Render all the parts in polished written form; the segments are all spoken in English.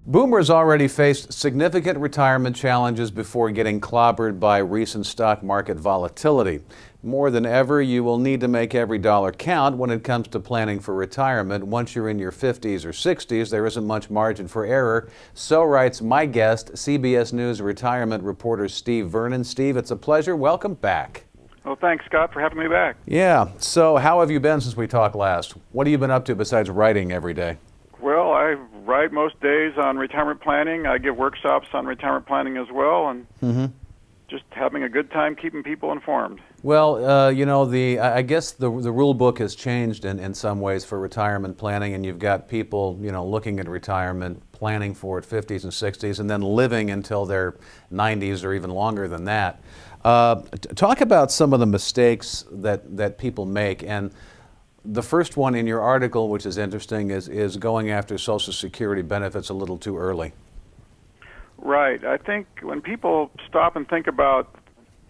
Boomers already faced significant retirement challenges before getting clobbered by recent stock market volatility. More than ever, you will need to make every dollar count when it comes to planning for retirement. Once you're in your 50s or 60s, there isn't much margin for error. So writes my guest, CBS News retirement reporter Steve Vernon. Steve, it's a pleasure. Welcome back. Well, thanks, Scott, for having me back. Yeah. So how have you been since we talked last? What have you been up to besides writing every day? Well, I write most days on retirement planning. I give workshops on retirement planning as well, and just having a good time keeping people informed. Well, I guess the rule book has changed in some ways for retirement planning, and you've got people, looking at retirement, planning for it 50s and 60s, and then living until their 90s or even longer than that. Talk about some of the mistakes that people make. And the first one in your article, which is interesting, is going after Social Security benefits a little too early. Right. I think when people stop and think about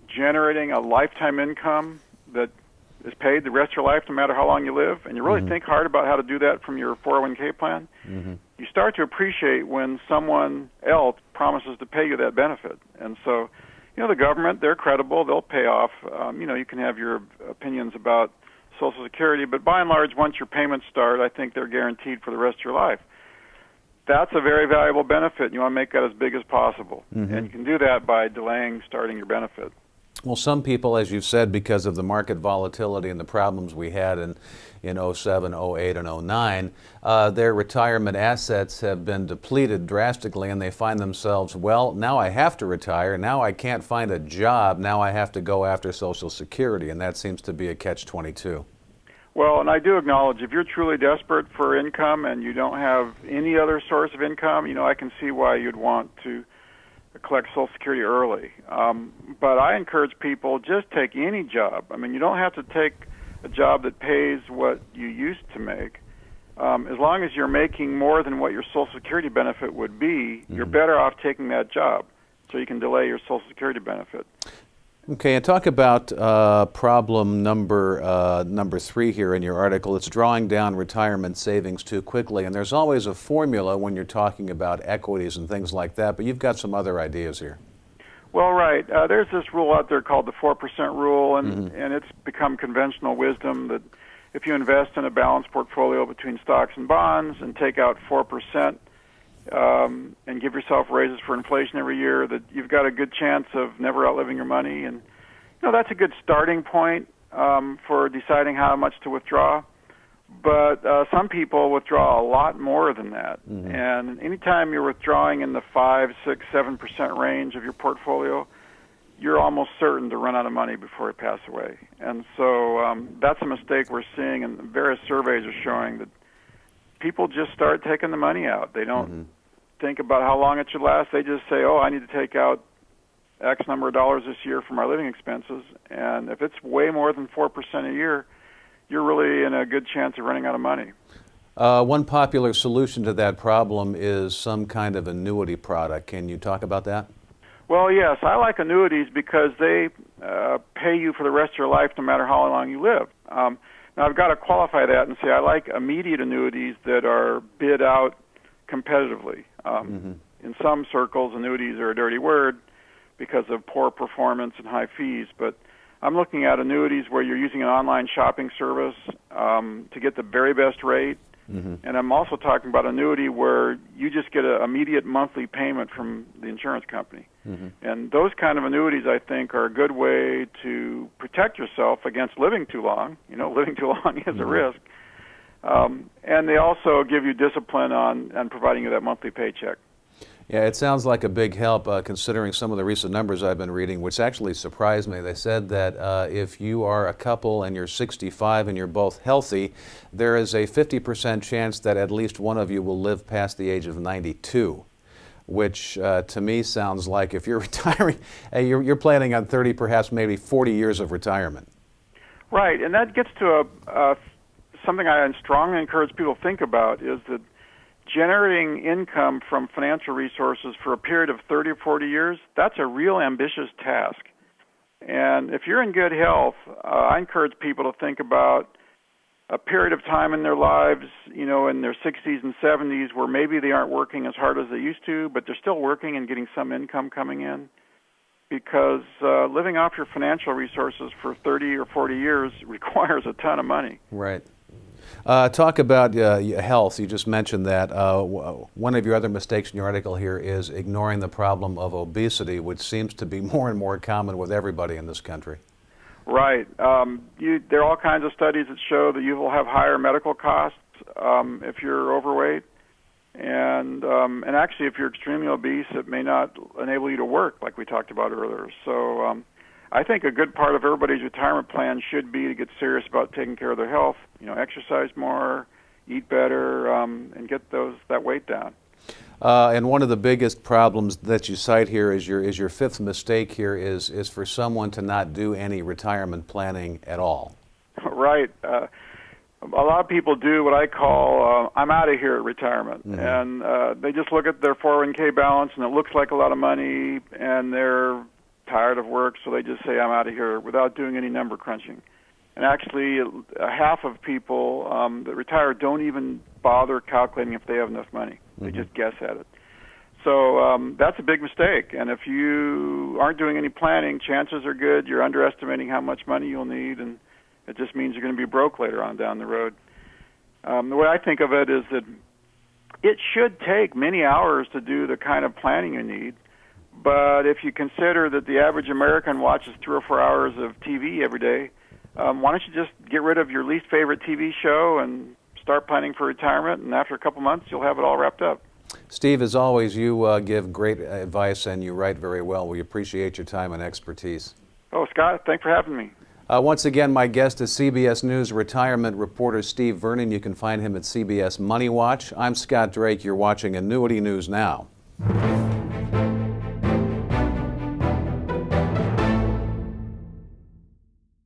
generating a lifetime income that is paid the rest of your life no matter how long you live, and you really think hard about how to do that from your 401k plan, you start to appreciate when someone else promises to pay you that benefit. And so, the government, they're credible, they'll pay off. You can have your opinions about Social Security, but by and large, once your payments start, I think they're guaranteed for the rest of your life. That's a very valuable benefit, and you want to make that as big as possible. And you can do that by delaying starting your benefit. Well, some people, as you've said, because of the market volatility and the problems we had in 07, 08, and 09, their retirement assets have been depleted drastically, and they find themselves, well, now I have to retire, now I can't find a job, now I have to go after Social Security, and that seems to be a catch-22. Well, and I do acknowledge if you're truly desperate for income and you don't have any other source of income, I can see why you'd want to collect Social Security early. But I encourage people, just take any job. You don't have to take a job that pays what you used to make. As long as you're making more than what your Social Security benefit would be, you're better off taking that job so you can delay your Social Security benefit. Okay, and talk about problem number 3 here in your article. It's drawing down retirement savings too quickly, and there's always a formula when you're talking about equities and things like that, but you've got some other ideas here. Well, right. There's this rule out there called the 4% rule, and it's become conventional wisdom that if you invest in a balanced portfolio between stocks and bonds and take out 4%, and give yourself raises for inflation every year, that you've got a good chance of never outliving your money. And, that's a good starting point for deciding how much to withdraw. But some people withdraw a lot more than that. And anytime you're withdrawing in the 5, 6, 7% range of your portfolio, you're almost certain to run out of money before you pass away. And so that's a mistake we're seeing, and various surveys are showing that people just start taking the money out. They don't think about how long it should last. They just say, I need to take out X number of dollars this year for my living expenses. And if it's way more than 4% a year, you're really in a good chance of running out of money. One popular solution to that problem is some kind of annuity product. Can you talk about that? Well, yes. I like annuities because they pay you for the rest of your life no matter how long you live. Now, I've got to qualify that and say I like immediate annuities that are bid out competitively. In some circles, annuities are a dirty word because of poor performance and high fees, but I'm looking at annuities where you're using an online shopping service to get the very best rate, and I'm also talking about annuity where you just get an immediate monthly payment from the insurance company. And those kind of annuities, I think, are a good way to protect yourself against living too long. Living too long is a risk. And they also give you discipline on providing you that monthly paycheck. Yeah, it sounds like a big help considering some of the recent numbers I've been reading, which actually surprised me. They said that if you are a couple and you're 65 and you're both healthy, there is a 50% chance that at least one of you will live past the age of 92, which to me sounds like if you're retiring, you're planning on 30, perhaps maybe 40 years of retirement. Right, and that gets to something I strongly encourage people to think about is that generating income from financial resources for a period of 30 or 40 years, that's a real ambitious task. And if you're in good health, I encourage people to think about a period of time in their lives, in their 60s and 70s, where maybe they aren't working as hard as they used to, but they're still working and getting some income coming in. Because living off your financial resources for 30 or 40 years requires a ton of money. Right. Talk about health. You just mentioned that. One of your other mistakes in your article here is ignoring the problem of obesity, which seems to be more and more common with everybody in this country. Right. There are all kinds of studies that show that you will have higher medical costs if you're overweight. And actually, if you're extremely obese, it may not enable you to work, like we talked about earlier. So I think a good part of everybody's retirement plan should be to get serious about taking care of their health. Exercise more, eat better, and get that weight down. And one of the biggest problems that you cite here is your fifth mistake here is for someone to not do any retirement planning at all. Right. A lot of people do what I call I'm out of here at retirement. Mm-hmm. And they just look at their 401k balance, and it looks like a lot of money, and they're tired of work, so they just say I'm out of here without doing any number crunching. And actually, half of people that retire don't even bother calculating if they have enough money. Mm-hmm. They just guess at it. So that's a big mistake. And if you aren't doing any planning, chances are good you're underestimating how much money you'll need, and it just means you're going to be broke later on down the road. The way I think of it is that it should take many hours to do the kind of planning you need. But if you consider that the average American watches 3 or 4 hours of TV every day, why don't you just get rid of your least favorite TV show and start planning for retirement, and after a couple months, you'll have it all wrapped up. Steve, as always, you give great advice and you write very well. We appreciate your time and expertise. Oh, Scott, thanks for having me. Once again, my guest is CBS News retirement reporter Steve Vernon. You can find him at CBS Money Watch. I'm Scott Drake. You're watching Annuity News Now.